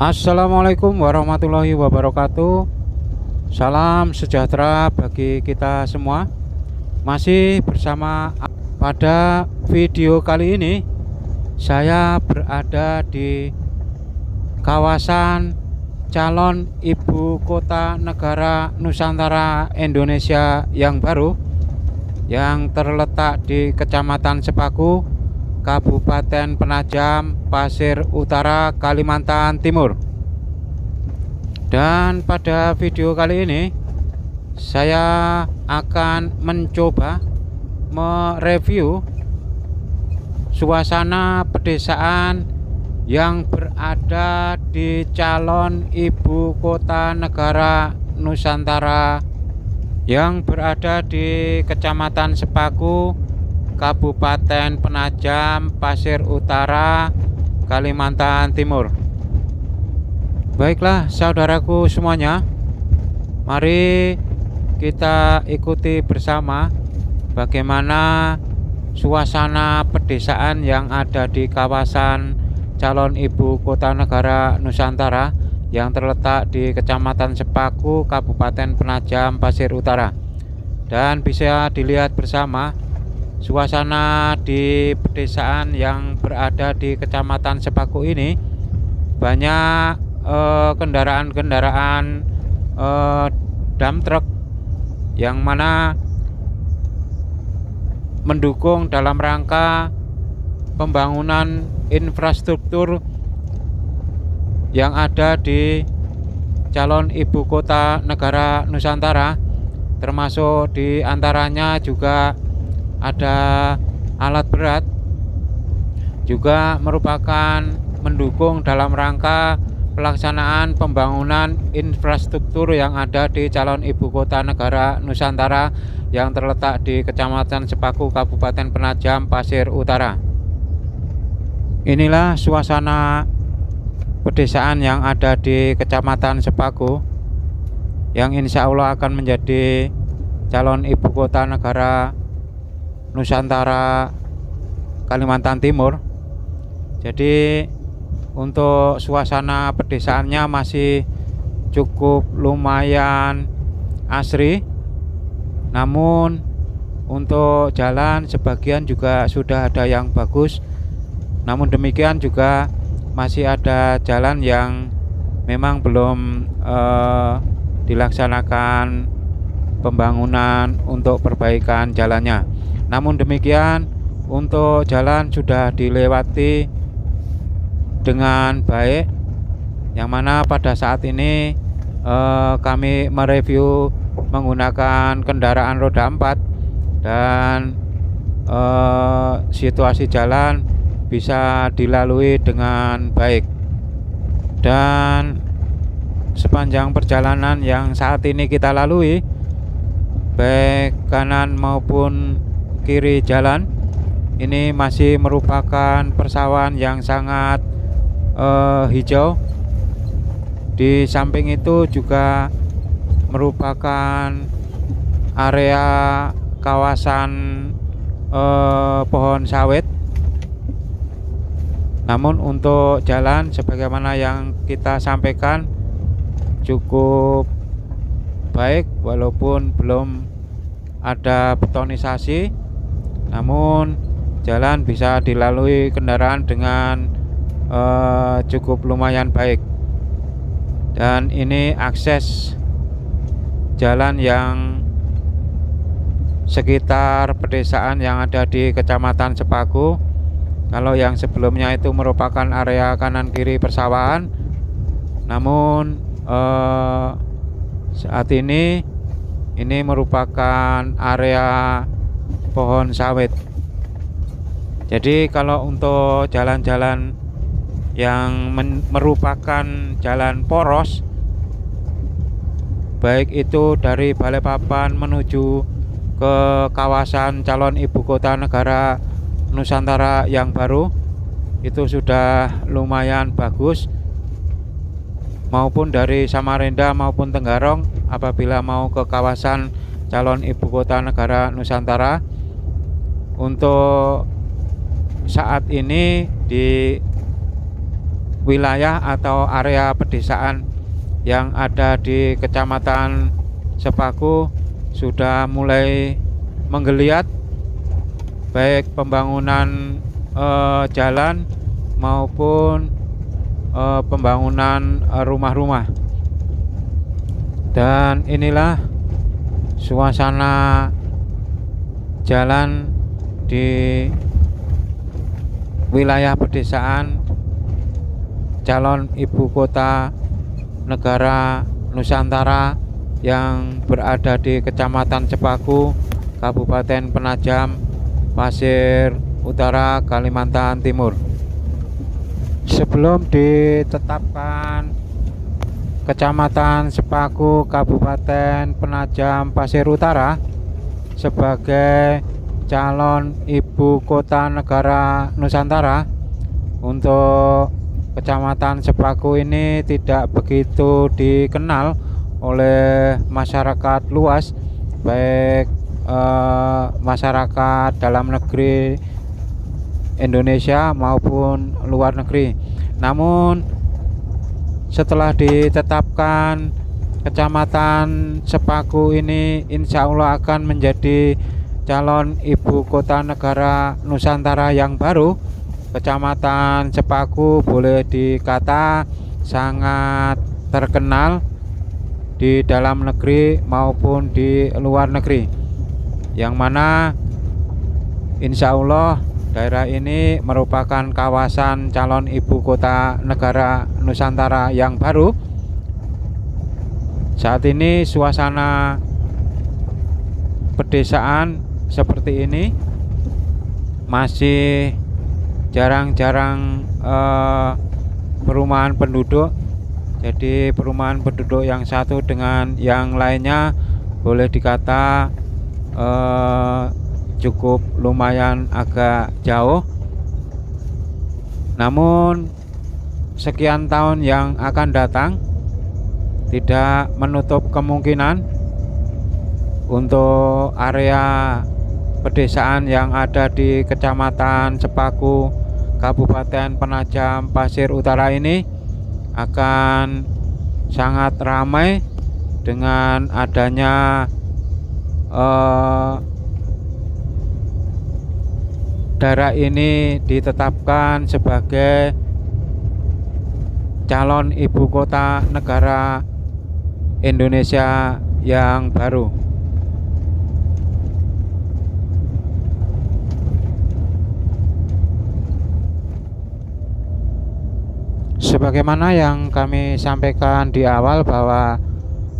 Assalamualaikum warahmatullahi wabarakatuh. Salam sejahtera bagi kita semua. Masih bersama pada video kali ini saya berada di kawasan calon ibu kota negara Nusantara Indonesia yang baru, yang terletak di Kecamatan Sepaku, Kabupaten Penajam Pasir Utara, Kalimantan Timur. Dan pada video kali ini saya akan mencoba mereview suasana pedesaan yang berada di calon ibu kota negara Nusantara yang berada di Kecamatan Sepaku, Kabupaten Penajam Pasir Utara, Kalimantan Timur. Baiklah saudaraku semuanya, mari kita ikuti bersama bagaimana suasana pedesaan yang ada di kawasan calon ibu kota negara Nusantara yang terletak di Kecamatan Sepaku, Kabupaten Penajam Pasir Utara. Dan bisa dilihat bersama suasana di pedesaan yang berada di Kecamatan Sepaku ini banyak kendaraan-kendaraan dump truck yang mana mendukung dalam rangka pembangunan infrastruktur yang ada di calon ibu kota negara Nusantara, termasuk di antaranya juga ada alat berat, juga merupakan mendukung dalam rangka pelaksanaan pembangunan infrastruktur yang ada di calon ibu kota negara Nusantara yang terletak di Kecamatan Sepaku, Kabupaten Penajam Pasir Utara. Inilah suasana pedesaan yang ada di Kecamatan Sepaku, yang insya Allah akan menjadi calon ibu kota negara Nusantara Kalimantan Timur. Jadi untuk suasana pedesaannya masih cukup lumayan asri, namun untuk jalan sebagian juga sudah ada yang bagus. Namun demikian juga masih ada jalan yang memang belum dilaksanakan pembangunan untuk perbaikan jalannya. Namun demikian untuk jalan sudah dilewati dengan baik, yang mana pada saat ini kami mereview menggunakan kendaraan roda 4 dan situasi jalan bisa dilalui dengan baik. Dan sepanjang perjalanan yang saat ini kita lalui, baik kanan maupun kiri jalan ini masih merupakan persawahan yang sangat hijau. Di samping itu juga merupakan area kawasan pohon sawit. Namun untuk jalan sebagaimana yang kita sampaikan cukup baik, walaupun belum ada betonisasi, namun jalan bisa dilalui kendaraan dengan cukup lumayan baik. Dan ini akses jalan yang sekitar pedesaan yang ada di Kecamatan Sepaku. Kalau yang sebelumnya itu merupakan area kanan kiri persawahan, namun saat ini merupakan area pohon sawit. Jadi kalau untuk jalan-jalan yang merupakan jalan poros, baik itu dari Balikpapan menuju ke kawasan calon ibu kota negara Nusantara yang baru, itu sudah lumayan bagus, maupun dari Samarinda maupun Tenggarong apabila mau ke kawasan calon ibu kota negara Nusantara. Untuk saat ini di wilayah atau area pedesaan yang ada di Kecamatan Sepaku sudah mulai menggeliat, baik pembangunan jalan maupun pembangunan rumah-rumah. Dan inilah suasana jalan di wilayah pedesaan calon ibu kota negara Nusantara yang berada di Kecamatan Sepaku, Kabupaten Penajam Pasir Utara, Kalimantan Timur. Sebelum ditetapkan Kecamatan Sepaku, Kabupaten Penajam Pasir Utara sebagai calon ibu kota negara Nusantara, untuk Kecamatan Sepaku ini tidak begitu dikenal oleh masyarakat luas, baik masyarakat dalam negeri Indonesia maupun luar negeri. Namun setelah ditetapkan Kecamatan Sepaku ini insya Allah akan menjadi calon ibu kota negara Nusantara yang baru, Kecamatan Sepaku boleh dikata sangat terkenal di dalam negeri maupun di luar negeri, yang mana insya Allah daerah ini merupakan kawasan calon ibu kota negara Nusantara yang baru. Saat ini suasana pedesaan seperti ini, masih jarang-jarang perumahan penduduk. Jadi perumahan penduduk yang satu dengan yang lainnya boleh dikata cukup lumayan agak jauh. Namun sekian tahun yang akan datang tidak menutup kemungkinan untuk area pedesaan yang ada di Kecamatan Sepaku, Kabupaten Penajam Pasir Utara ini akan sangat ramai dengan adanya daerah ini ditetapkan sebagai calon ibu kota negara Indonesia yang baru. Sebagaimana yang kami sampaikan di awal, bahwa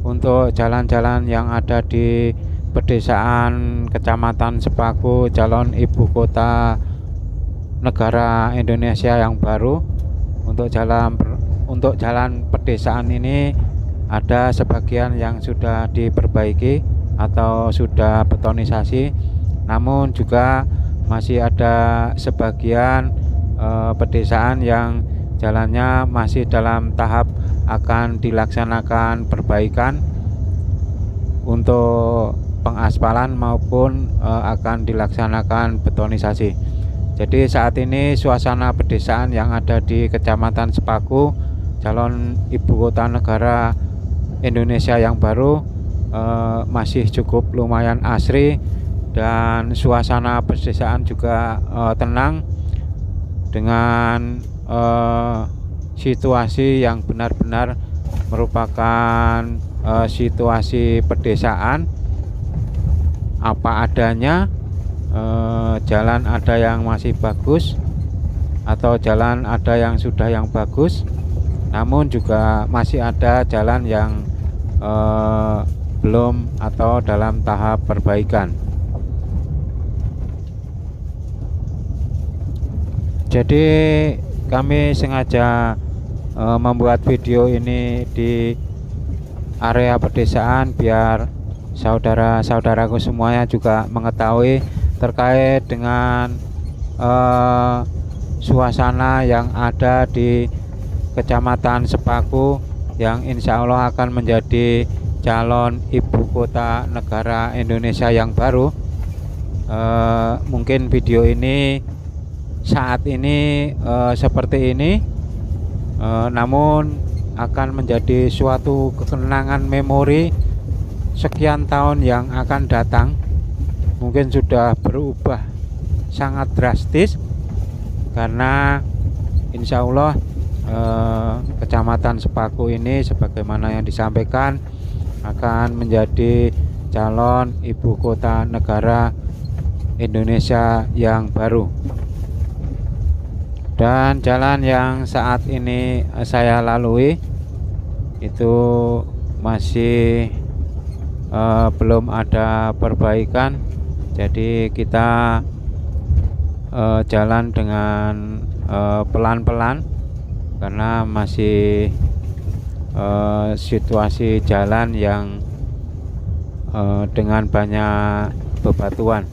untuk jalan-jalan yang ada di pedesaan Kecamatan Sepaku, calon ibu kota negara Indonesia yang baru, untuk jalan pedesaan ini ada sebagian yang sudah diperbaiki atau sudah betonisasi, namun juga masih ada sebagian pedesaan yang jalannya masih dalam tahap akan dilaksanakan perbaikan untuk pengaspalan maupun akan dilaksanakan betonisasi. Jadi saat ini suasana pedesaan yang ada di Kecamatan Sepaku, calon ibu kota negara Indonesia yang baru, masih cukup lumayan asri, dan suasana pedesaan juga tenang dengan situasi yang benar-benar merupakan situasi pedesaan apa adanya. Jalan ada yang masih bagus atau jalan ada yang sudah yang bagus, namun juga masih ada jalan yang belum atau dalam tahap perbaikan. Jadi kami sengaja membuat video ini di area pedesaan biar saudara-saudaraku semuanya juga mengetahui terkait dengan suasana yang ada di Kecamatan Sepaku yang insya Allah akan menjadi calon ibu kota negara Indonesia yang baru. Mungkin video ini saat ini seperti ini, namun akan menjadi suatu kenangan memori sekian tahun yang akan datang. Mungkin sudah berubah sangat drastis, karena insya Allah Kecamatan Sepaku ini sebagaimana yang disampaikan akan menjadi calon ibu kota negara Indonesia yang baru. Dan jalan yang saat ini saya lalui itu masih belum ada perbaikan, jadi kita jalan dengan pelan-pelan karena masih situasi jalan yang dengan banyak bebatuan,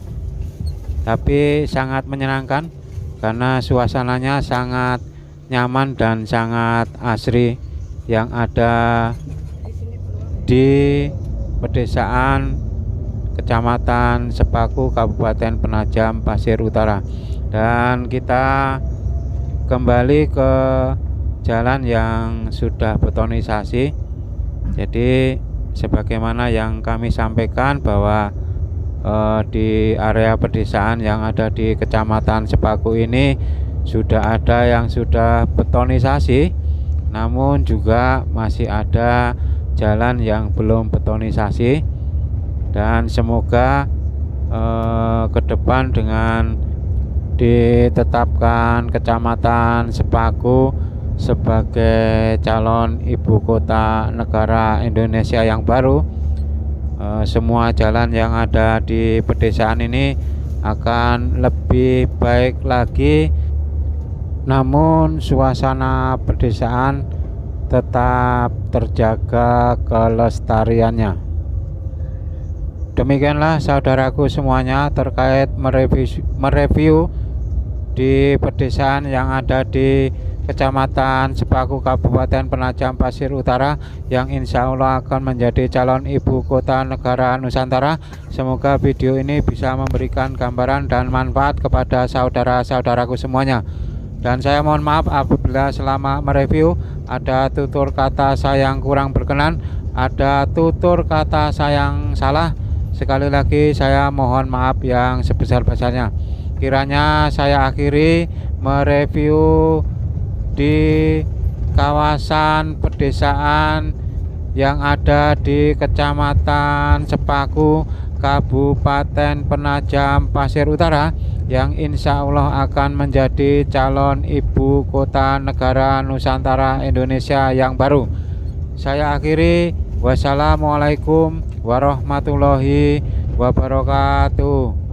tapi sangat menyenangkan karena suasananya sangat nyaman dan sangat asri yang ada di pedesaan Kecamatan Sepaku, Kabupaten Penajam Pasir Utara. Dan kita kembali ke jalan yang sudah betonisasi. Jadi sebagaimana yang kami sampaikan bahwa di area pedesaan yang ada di Kecamatan Sepaku ini sudah ada yang sudah betonisasi, namun juga masih ada jalan yang belum betonisasi. Dan semoga ke depan dengan ditetapkan Kecamatan Sepaku sebagai calon ibu kota negara Indonesia yang baru, semua jalan yang ada di pedesaan ini akan lebih baik lagi, namun suasana pedesaan tetap terjaga kelestariannya. Demikianlah saudaraku semuanya terkait mereview di pedesaan yang ada di Kecamatan Sepaku, Kabupaten Penajam Pasir Utara, yang insya Allah akan menjadi calon ibu kota negara Nusantara. Semoga video ini bisa memberikan gambaran dan manfaat kepada saudara-saudaraku semuanya. Dan saya mohon maaf apabila selama mereview ada tutur kata saya yang kurang berkenan, ada tutur kata saya yang salah. Sekali lagi saya mohon maaf yang sebesar-besarnya. Kiranya saya akhiri mereview di kawasan pedesaan yang ada di Kecamatan Sepaku, Kabupaten Penajam Pasir Utara, yang insya Allah akan menjadi calon ibu kota negara Nusantara Indonesia yang baru. Saya akhiri, wassalamualaikum warahmatullahi wabarakatuh.